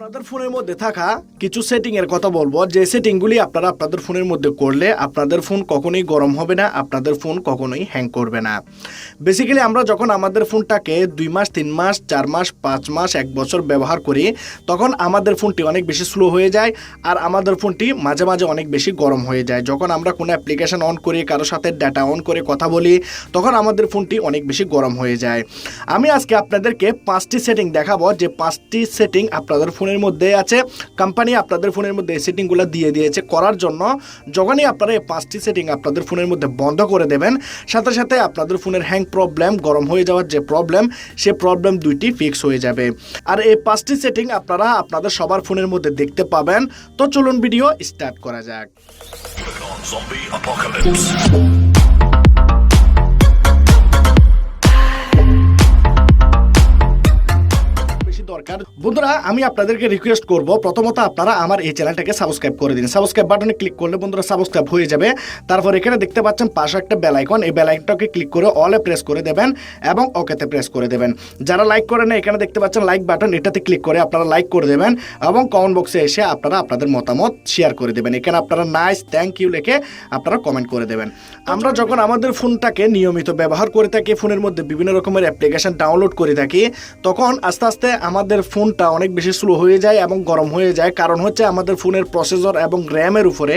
আপনাদের ফোনের মধ্যে থাকা কিছু সেটিং এর কথা বলবো, যে সেটিংগুলি আপনারা আপনাদের ফোনের মধ্যে করলে আপনাদের ফোন কখনোই গরম হবে না, আপনাদের ফোন কখনোই হ্যাং করবে না। বেসিক্যালি আমরা যখন আমাদের ফোনটাকে 2 মাস 3 মাস 4 মাস 5 মাস 1 বছর ব্যবহার করি, তখন আমাদের ফোনটি অনেক বেশি স্লো হয়ে যায় আর আমাদের ফোনটি মাঝে মাঝে অনেক বেশি গরম হয়ে যায়। যখন আমরা কোনো অ্যাপ্লিকেশন অন করি, কারোর সাথে ডাটা অন করে কথা বলি, তখন আমাদের ফোনটি অনেক বেশি গরম হয়ে যায়। আমি আজকে আপনাদেরকে 5টি সেটিং দেখাবো, যে 5টি সেটিং আপনাদের ফোনের মধ্যে আছে। কোম্পানি আপনাদের ফোনের মধ্যে এই সেটিংগুলো দিয়ে দিয়েছে করার জন্য। যখনই আপনারা এই 5টি সেটিং আপনাদের ফোনের মধ্যে বন্ধ করে দেবেন, সাথে সাথে আপনাদের ফোনের হ্যাং প্রবলেম, গরম হয়ে যাওয়ার যে প্রবলেম, সে প্রবলেম 2টি ফিক্স হয়ে যাবে। আর এই 5টি সেটিং আপনারা আপনাদের সবার ফোনের মধ্যে দেখতে পাবেন। তো চলুন ভিডিও স্টার্ট করা যাক। দরকার বন্ধুরা, আমি আপনাদেরকে রিকোয়েস্ট করব, প্রথমত আপনারা আমার এই চ্যানেলটাকে সাবস্ক্রাইব করে দিন। সাবস্ক্রাইব বাটনে ক্লিক করলে বন্ধুরা সাবস্ক্রাইব হয়ে যাবে। তারপর এখানে দেখতে পাচ্ছেন পাশে একটা বেল আইকন, এই বেল আইকনটাকে ক্লিক করে অলে প্রেস করে দেবেন এবং ওকেতে প্রেস করে দেবেন। যারা লাইক করেন না, এখানে দেখতে পাচ্ছেন লাইক বাটন, এটাতে ক্লিক করে আপনারা লাইক করে দেবেন এবং কমেন্ট বক্সে এসে আপনারা আপনাদের মতামত শেয়ার করে দেবেন। এখানে আপনারা নাইস, থ্যাংক ইউ লিখে আপনারা কমেন্ট করে দেবেন। আমরা যখন আমাদের ফোনটাকে নিয়মিত ব্যবহার করে থাকি, ফোনের মধ্যে বিভিন্ন রকমের অ্যাপ্লিকেশন ডাউনলোড করে থাকি, তখন আস্তে আস্তে আমাদের ফোনটা অনেক বেশি স্লো হয়ে যায় এবং গরম হয়ে যায়। কারণ হচ্ছে আমাদের ফোনের প্রসেসর এবং র্যামের উপরে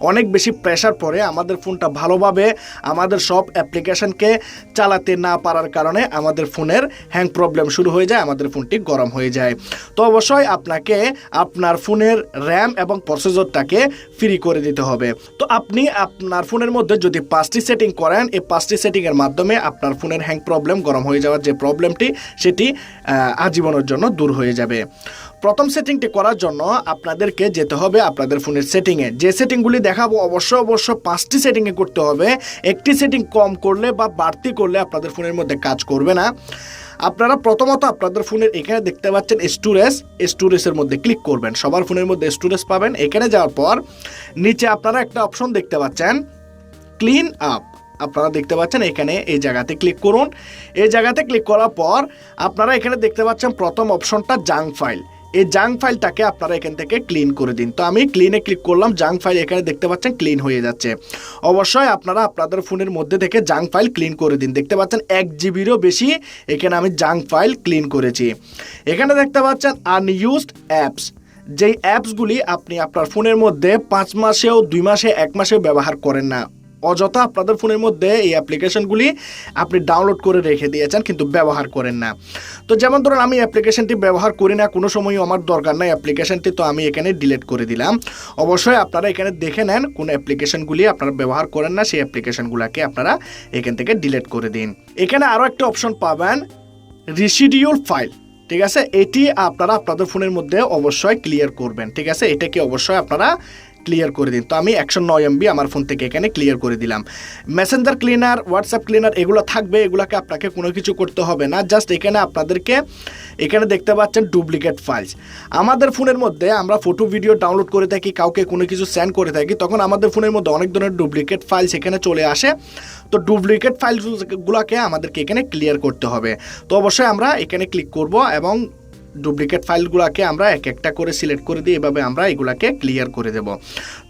অনেক বেশি প্রেশার পড়ে। আমাদের ফোনটা ভালোভাবে আমাদের সব অ্যাপ্লিকেশনকে চালাতে না পারার কারণে আমাদের ফোনের হ্যাং প্রবলেম শুরু হয়ে যায়, আমাদের ফোনটি গরম হয়ে যায়। তো অবশ্যই আপনাকে আপনার ফোনের র্যাম এবং প্রসেসরটাকে ফ্রি করে দিতে হবে। তো আপনি আপনার ফোনের মধ্যে যদি 5টি সেটিং করেন, এই 5টি সেটিংয়ের মাধ্যমে আপনার ফোনের হ্যাং প্রবলেম, গরম হয়ে যাওয়ার যে প্রবলেমটি, সেটি আজীবনের জন্য দূর হয়ে যাবে। প্রথম সেটিংটি করার জন্য আপনাদেরকে যেতে হবে আপনাদের ফোনের সেটিংয়ে। যে সেটিংগুলি দেখাবো অবশ্যই 5টি সেটিংয়ে করতে হবে। একটি সেটিং কম করলে বা বাড়তি করলে আপনাদের ফোনের মধ্যে কাজ করবে না। আপনারা প্রথমত আপনাদের ফোনের এখানে দেখতে পাচ্ছেন স্টোরেজের মধ্যে ক্লিক করবেন। সবার ফোনের মধ্যে স্টোরেজ পাবেন। এখানে যাওয়ার পর নিচে আপনারা একটা অপশন দেখতে পাচ্ছেন, ক্লিন আপ। আপনারা দেখতে পাচ্ছেন এখানে এই জায়গাতে ক্লিক করুন। এই জায়গাতে ক্লিক করার পর আপনারা এখানে দেখতে পাচ্ছেন প্রথম অপশনটা জাঙ্ক ফাইল। এই জাঙ্ক ফাইলটাকে আপনারা এখান থেকে ক্লিন করে দিন। তো আমি ক্লিনে ক্লিক করলাম, জাঙ্ক ফাইল এখানে দেখতে পাচ্ছেন ক্লিন হয়ে যাচ্ছে। অবশ্যই আপনারা আপনাদের ফোনের মধ্যে থেকে জাঙ্ক ফাইল ক্লিন করে দিন। দেখতে পাচ্ছেন 1 জিবিরও বেশি এখানে আমি জাঙ্ক ফাইল ক্লিন করেছি। এখানে দেখতে পাচ্ছেন আনইউজড অ্যাপস। যেই অ্যাপসগুলি আপনি আপনার ফোনের মধ্যে 5 মাসেও 2 মাসে 1 মাসেও ব্যবহার করেন না, অযথা আপনাদের ফোনের মধ্যে এই অ্যাপ্লিকেশনগুলি আপনি ডাউনলোড করে রেখে দিয়েছেন কিন্তু ব্যবহার করেন না। তো যেমন ধরুন আমি অ্যাপ্লিকেশনটি ব্যবহার করি না, কোনো সময়ও আমার দরকার নাই অ্যাপ্লিকেশনটি, তো আমি এখানে ডিলিট করে দিলাম। অবশ্যই আপনারা এখানে দেখে নেন কোন অ্যাপ্লিকেশনগুলি আপনারা ব্যবহার করেন না, সেই অ্যাপ্লিকেশনগুলোকে আপনারা এখান থেকে ডিলিট করে দিন। এখানে আরও একটা অপশন পাবেন, রিসিডিউল ফাইল। ঠিক আছে, এটি আপনারা আপনাদের ফোনের মধ্যে অবশ্যই ক্লিয়ার করবেন। ঠিক আছে, এটাকে অবশ্যই আপনারা ক্লিয়ার করে দিন। তো আমি 109 MB আমার ফোন থেকে এখানে ক্লিয়ার করে দিলাম। মেসেঞ্জার ক্লিনার, হোয়াটসঅ্যাপ ক্লিনার এগুলো থাকবে, এগুলোকে আপনাকে কোনো কিছু করতে হবে না। জাস্ট এখানে আপনাদেরকে এখানে দেখতে পাচ্ছেন ডুপ্লিকেট ফাইলস। আমাদের ফোনের মধ্যে আমরা ফটো ভিডিও ডাউনলোড করে থাকি, কাউকে কোনো কিছু সেন্ড করে থাকি, তখন আমাদের ফোনের মধ্যে অনেক ধরনের ডুপ্লিকেট ফাইলস এখানে চলে আসে। তো ডুপ্লিকেট ফাইলগুলোকে আমাদেরকে এখানে ক্লিয়ার করতে হবে। তো অবশ্যই আমরা এখানে ক্লিক করব এবং ডুপ্লিকেট ফাইলগুলোকে আমরা এক একটা করে সিলেক্ট করে দিই, এভাবে আমরা এগুলাকে ক্লিয়ার করে দেব।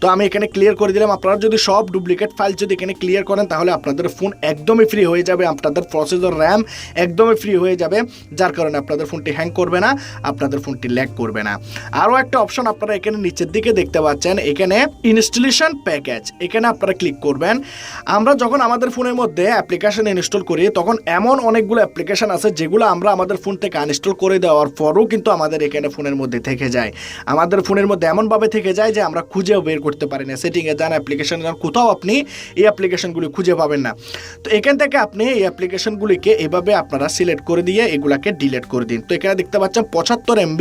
তো আমি এখানে ক্লিয়ার করে দিলাম। আপনারা যদি সব ডুপ্লিকেট ফাইল যদি এখানে ক্লিয়ার করেন, তাহলে আপনাদের ফোন একদমই ফ্রি হয়ে যাবে, আপনাদের প্রসেসর র্যাম একদমই ফ্রি হয়ে যাবে, যার কারণে আপনাদের ফোনটি হ্যাং করবে না, আপনাদের ফোনটি ল্যাগ করবে না। আরও একটা অপশন আপনারা এখানে নিচের দিকে দেখতে পাচ্ছেন, এখানে ইনস্টলেশন প্যাকেজ, এখানে আপনারা ক্লিক করবেন। আমরা যখন আমাদের ফোনের মধ্যে অ্যাপ্লিকেশন ইনস্টল করি, তখন এমন অনেকগুলো অ্যাপ্লিকেশন আছে যেগুলো আমরা আমাদের ফোন থেকে আনইনস্টল করে দেওয়ার পর কিন্তু আমাদের এখানে ফোনের মধ্যে থেকে যায়। আমাদের ফোনের মধ্যে এমনভাবে থেকে যায় যে আমরা খুঁজেও বের করতে পারি না। সেটিংয়ে যান, অ্যাপ্লিকেশন যান, কোথাও আপনি এই অ্যাপ্লিকেশনগুলি খুঁজে পাবেন না। তো এখান থেকে আপনি এই অ্যাপ্লিকেশনগুলিকে এভাবে আপনারা সিলেক্ট করে দিয়ে এগুলাকে ডিলিট করে দিন। তো এখানে দেখতে পাচ্ছেন 75 MB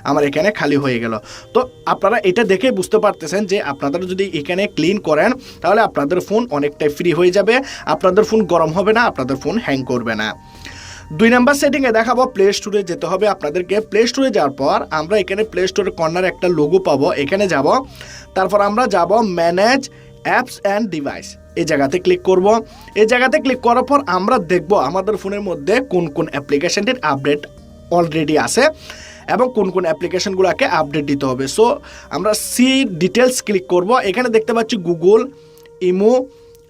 আমার এখানে খালি হয়ে গেল। তো আপনারা এটা দেখে বুঝতে পারতেছেন যে আপনারা যদি এখানে ক্লিন করেন, তাহলে আপনাদের ফোন অনেকটাই ফ্রি হয়ে যাবে, আপনাদের ফোন গরম হবে না, আপনাদের ফোন হ্যাং করবে না। 2 নাম্বার সেটিংয়ে দেখাবো, প্লে স্টোরে যেতে হবে আপনাদেরকে। প্লে স্টোরে যাওয়ার পর আমরা এখানে প্লে স্টোরের কর্নারে একটা লোগো পাবো, এখানে যাব। তারপর আমরা যাব ম্যানেজ অ্যাপস অ্যান্ড ডিভাইস, এই জায়গাতে ক্লিক করব। এই জায়গাতে ক্লিক করার পর আমরা দেখব আমাদের ফোনের মধ্যে কোন কোন অ্যাপ্লিকেশনটির আপডেট অলরেডি আছে এবং কোন কোন অ্যাপ্লিকেশনগুলোকে আপডেট দিতে হবে। সো আমরা সি ডিটেলস ক্লিক করব। এখানে দেখতে পাচ্ছি Google, imo,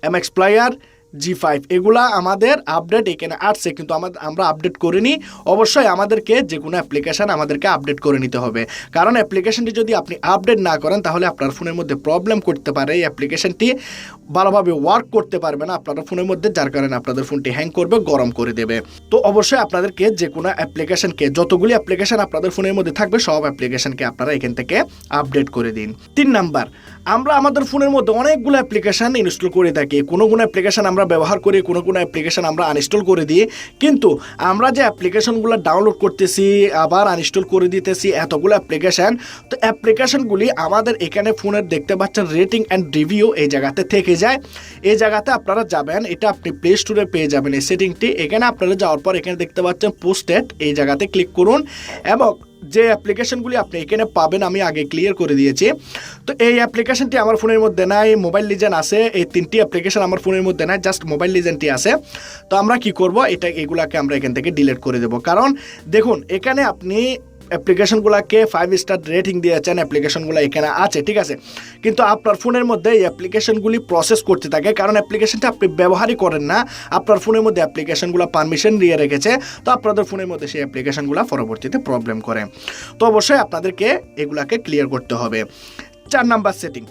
MX player, G5 এগুলা আমাদের আপডেট এখানে আসছে, কিন্তু আমরা আপডেট করিনি। অবশ্যই আমাদেরকে যে কোনো অ্যাপ্লিকেশান আমাদেরকে আপডেট করে নিতে হবে, কারণ অ্যাপ্লিকেশনটি যদি আপনি আপডেট না করেন তাহলে আপনার ফোনের মধ্যে প্রবলেম করতে পারে, এই অ্যাপ্লিকেশনটি ভালোভাবে ওয়ার্ক করতে পারবে না আপনার ফোনের মধ্যে, যার কারণে আপনাদের ফোনটি হ্যাং করবে, গরম করে দেবে। তো অবশ্যই আপনাদেরকে যে কোনো অ্যাপ্লিকেশনকে, যতগুলি অ্যাপ্লিকেশন আপনাদের ফোনের মধ্যে থাকবে সব অ্যাপ্লিকেশনকে আপনারা এখান থেকে আপডেট করে দিন। 3 নাম্বার, আমরা আমাদের ফোনের মধ্যে অনেকগুলো অ্যাপ্লিকেশন ইনস্টল করে থাকি। কোনো অ্যাপ্লিকেশন আমরা ব্যবহার করি, কোনো অ্যাপ্লিকেশন আমরা আনইনস্টল করে দিই, কিন্তু আমরা যে অ্যাপ্লিকেশনগুলো ডাউনলোড করতেছি আবার আনইনস্টল করে দিতেছি এতগুলো অ্যাপ্লিকেশন, তো অ্যাপ্লিকেশনগুলি আমাদের এখানে ফোনের দেখতে পাচ্ছেন রেটিং অ্যান্ড রিভিউ এই জায়গাতে থেকে যায়। এই জায়গাতে আপনারা যাবেন, এটা আপনি প্লে স্টোরে পেয়ে যাবেন এই সেটিংটি। এখানে আপনারা যাওয়ার পর এখানে দেখতে পাচ্ছেন পোস্টেড, এই জায়গাতে ক্লিক করুন এবং যে অ্যাপ্লিকেশনগুলি আপনি এখানে পাবেন আমি আগে ক্লিয়ার করে দিয়েছি। তো এই অ্যাপ্লিকেশনটি আমার ফোনের মধ্যে নাই, মোবাইল লিজেন্ড আছে, এই 3টি অ্যাপ্লিকেশন আমার ফোনের মধ্যে নাই, জাস্ট মোবাইল লিজেন্ডটি আছে। তো আমরা কি করব, এগুলাকে আমরা এখান থেকে ডিলিট করে দেব। কারণ দেখুন এখানে আপনি অ্যাপ্লিকেশনগুলোকে 5 স্টার রেটিং দিয়েছেন, অ্যাপ্লিকেশনগুলো এখানে আছে, ঠিক আছে, কিন্তু আপনার ফোনের মধ্যে এই অ্যাপ্লিকেশনগুলি প্রসেস করতে থাকে, কারণ অ্যাপ্লিকেশনটা আপনি ব্যবহারই করেন না, আপনার ফোনের মধ্যে অ্যাপ্লিকেশনগুলো পারমিশন দিয়ে রেখেছে, তো আপনাদের ফোনের মধ্যে সেই অ্যাপ্লিকেশনগুলো পরবর্তীতে প্রবলেম করে। তো অবশ্যই আপনাদেরকে এগুলাকে ক্লিয়ার করতে হবে। 4 নাম্বার সেটিং,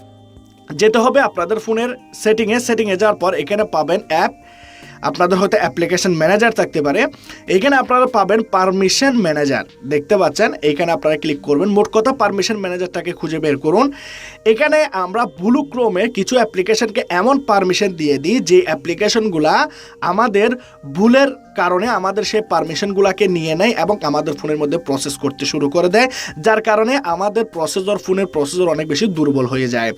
যেতে হবে আপনাদের ফোনের সেটিংয়ে যাওয়ার পর এখানে পাবেন অ্যাপ, আপনাদের হয়তো অ্যাপ্লিকেশন ম্যানেজার থাকতে পারে, এইখানে আপনারা পাবেন পারমিশন ম্যানেজার, দেখতে পাচ্ছেন, এইখানে আপনারা ক্লিক করবেন। মোট কথা পারমিশন ম্যানেজারটাকে খুঁজে বের করুন। এখানে আমরা ব্লু ক্রোমে কিছু অ্যাপ্লিকেশনকে এমন পারমিশন দিয়ে দিই যে অ্যাপ্লিকেশনগুলা আমাদের ভুলের কারণে আমাদের সেই পারমিশনগুলোকে নিয়ে নেয় এবং আমাদের ফোনের মধ্যে প্রসেস করতে শুরু করে দেয়, যার কারণে আমাদের ফোনের প্রসেসর অনেক বেশি দুর্বল হয়ে যায়।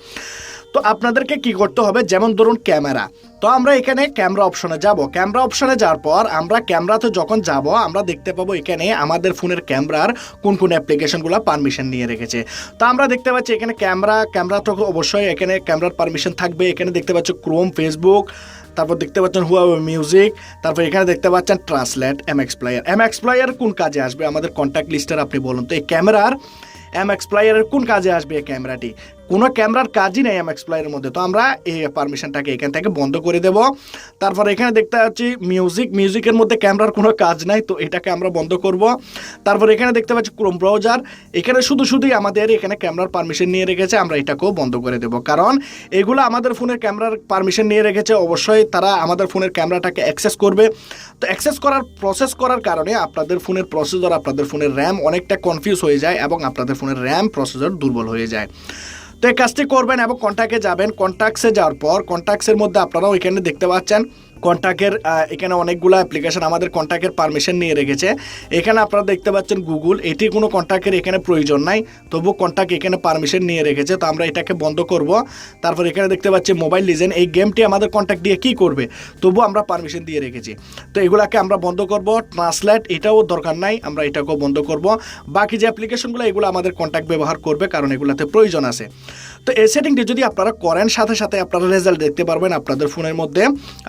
তো আপনাদেরকে কি করতে হবে, যেমন ধরুন ক্যামেরা, তো আমরা এখানে ক্যামেরা অপশনে যাব। ক্যামেরা অপশনে যাওয়ার পর আমরা ক্যামেরাতে যখন যাব আমরা দেখতে পাবো এখানে আমাদের ফোনের ক্যামেরার কোন কোন অ্যাপ্লিকেশনগুলো পারমিশন নিয়ে রেখেছে। তো আমরা দেখতে পাচ্ছি এখানে ক্যামেরা তো অবশ্যই এখানে ক্যামেরার পারমিশন থাকবে। এখানে দেখতে পাচ্ছি ক্রোম, ফেসবুক, তারপর দেখতে পাচ্ছেন হুয়াওয়ে মিউজিক, তারপর এখানে দেখতে পাচ্ছেন ট্রান্সলেট, এমএক্স প্লেয়ার কোন কাজে আসবে আমাদের কন্ট্যাক্ট লিস্টের আপনি বলুন তো এই ক্যামেরার এমএক্স প্লেয়ারের কোন কাজে আসবে এই ক্যামেরাটি? কোনো ক্যামেরার কাজই নেই এমএক্স প্লেয়ারের মধ্যে। তো আমরা এই পারমিশনটাকে এখান থেকে বন্ধ করে দেব। তারপর এখানে দেখতে পাচ্ছি মিউজিকের মধ্যে ক্যামেরার কোনো কাজ নাই, তো এটাকে আমরা বন্ধ করব। তারপর এখানে দেখতে পাচ্ছি ক্রোম ব্রাউজার, এখানে শুধুই আমাদের এখানে ক্যামেরার পারমিশন নিয়ে রেখেছে, আমরা এটাকেও বন্ধ করে দেব, কারণ এগুলো আমাদের ফোনের ক্যামেরার পারমিশন নিয়ে রেখেছে, অবশ্যই তারা আমাদের ফোনের ক্যামেরাটাকে অ্যাক্সেস করবে। তো অ্যাক্সেস প্রসেস করার কারণে আপনাদের ফোনের প্রসেসর, আপনাদের ফোনের র্যাম অনেকটা কনফিউজ হয়ে যায় এবং আপনাদের ফোনের র্যাম প্রসেসর দুর্বল হয়ে যায়। তো এই কাজটি করবেন এবং কন্ট্যাক্টে যাবেন। কন্ট্যাক্টসে যাওয়ার পর কন্ট্যাক্টসের মধ্যে আপনারাও এখানে দেখতে পাচ্ছেন কন্ট্যাক্টের এখানে অনেকগুলো অ্যাপ্লিকেশন আমাদের কন্ট্যাক্টের পারমিশন নিয়ে রেখেছে। এখানে আপনারা দেখতে পাচ্ছেন গুগল, এটি কোনো কন্ট্যাক্টের এখানে প্রয়োজন নাই, তবু কন্ট্যাক্ট এখানে পারমিশন নিয়ে রেখেছে, তো আমরা এটাকে বন্ধ করব। তারপর এখানে দেখতে পাচ্ছি মোবাইল লিজেন্ড, এই গেমটি আমাদের কন্ট্যাক্ট দিয়ে কী করবে, তবু আমরা পারমিশন দিয়ে রেখেছি, তো এগুলাকে আমরা বন্ধ করব। ট্রান্সলেট এটাও দরকার নাই, আমরা এটাকেও বন্ধ করব। বাকি যে অ্যাপ্লিকেশনগুলো এগুলো আমাদের কন্ট্যাক্ট ব্যবহার করবে, কারণ এগুলোতে প্রয়োজন আছে। তো এই সেটিংটি যদি আপনারা করেন, সাথে সাথে আপনারা রেজাল্ট দেখতে পারবেন আপনাদের ফোনের মধ্যে।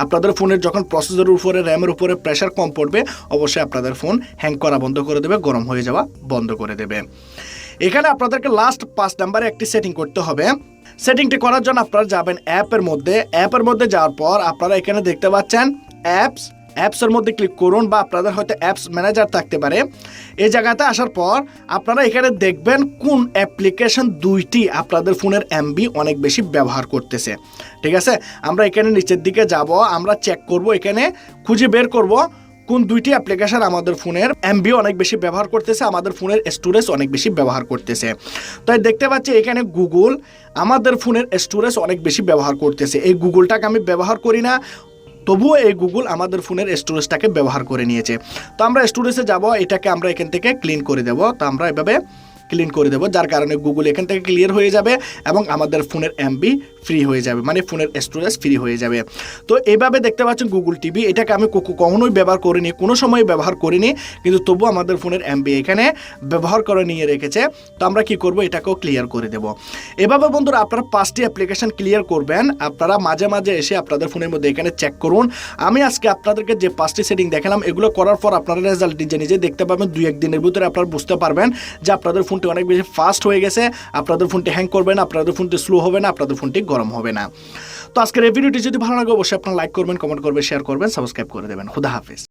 আপনাদের ফোনের যখন প্রসেসরের উপরে, র্যামের উপরে প্রেশার কম পড়বে, অবশ্যই আপনাদের ফোন হ্যাং করা বন্ধ করে দেবে, গরম হয়ে যাওয়া বন্ধ করে দেবে। এখানে আপনাদেরকে লাস্ট 5 নাম্বারে একটি সেটিং করতে হবে। সেটিংটি করার জন্য আপনারা যাবেন অ্যাপের মধ্যে যাওয়ার পর আপনারা এখানে দেখতে পাচ্ছেন অ্যাপসের মধ্যে ক্লিক করুন, বা আপনাদের হয়তো অ্যাপস ম্যানেজার থাকতে পারে। এই জায়গাতে আসার পর আপনারা এখানে দেখবেন কোন অ্যাপ্লিকেশন 2টি আপনাদের ফোনের এমবি অনেক বেশি ব্যবহার করতেছে, ঠিক আছে। আমরা এখানে নিচের দিকে যাব, আমরা চেক করব, এখানে খুঁজে বের করব কোন 2টি অ্যাপ্লিকেশন আমাদের ফোনের এমবি অনেক বেশি ব্যবহার করতেছে, আমাদের ফোনের স্টোরেজ অনেক বেশি ব্যবহার করতেছে। তাই দেখতে পাচ্ছি এখানে গুগল আমাদের ফোনের স্টোরেজ অনেক বেশি ব্যবহার করতেছে। এই গুগলটাকে আমি ব্যবহার করি না, তবুও এই গুগল আমাদের ফোনের স্টোরেজটাকে ব্যবহার করে নিয়েছে। তো আমরা স্টোরেজে যাব, এটাকে আমরা এখান থেকে ক্লিন করে দেব। তো আমরা এভাবে ক্লিন করে দেব, যার কারণে গুগল এখান থেকে ক্লিয়ার হয়ে যাবে এবং আমাদের ফোনের এমবি ফ্রি হয়ে যাবে, মানে ফোনের স্টোরেজ ফ্রি হয়ে যাবে। তো এইভাবে দেখতে পাচ্ছেন গুগল টিভি, এটাকে আমি কখনোই ব্যবহার করিনি, কোনো সময় ব্যবহার করিনি, কিন্তু তবু আমাদের ফোনের এমবি এখানে ব্যবহার করে নিয়ে রেখেছে। তো আমরা কি করব, এটাকেও ক্লিয়ার করে দেব। এভাবে বন্ধুরা আপনারা 5টি অ্যাপ্লিকেশন ক্লিয়ার করবেন। আপনারা মাঝে মাঝে এসে আপনাদের ফোনের মধ্যে এখানে চেক করুন। আমি আজকে আপনাদেরকে যে 5টি সেটিং দেখালাম, এগুলো করার পর আপনারা রেজাল্ট নিজে নিজে দেখতে পাবেন। 2-1 দিনের ভিতরে আপনারা বুঝতে পারবেন যে আপনাদের ফোনটি অনেক বেশি ফাস্ট হয়ে গেছে, আপনাদের ফোনটি হ্যাং করবে না, আপনাদের ফোনটি স্লো হবে না, আপনাদের ফোনটি গরম হবে না। তো আজকের এই ভিডিওটি যদি ভালো লাগে অবশ্যই আপনারা লাইক করবেন, কমেন্ট করবেন, শেয়ার করবেন, সাবস্ক্রাইব করে দেবেন। খুদা হাফেজ।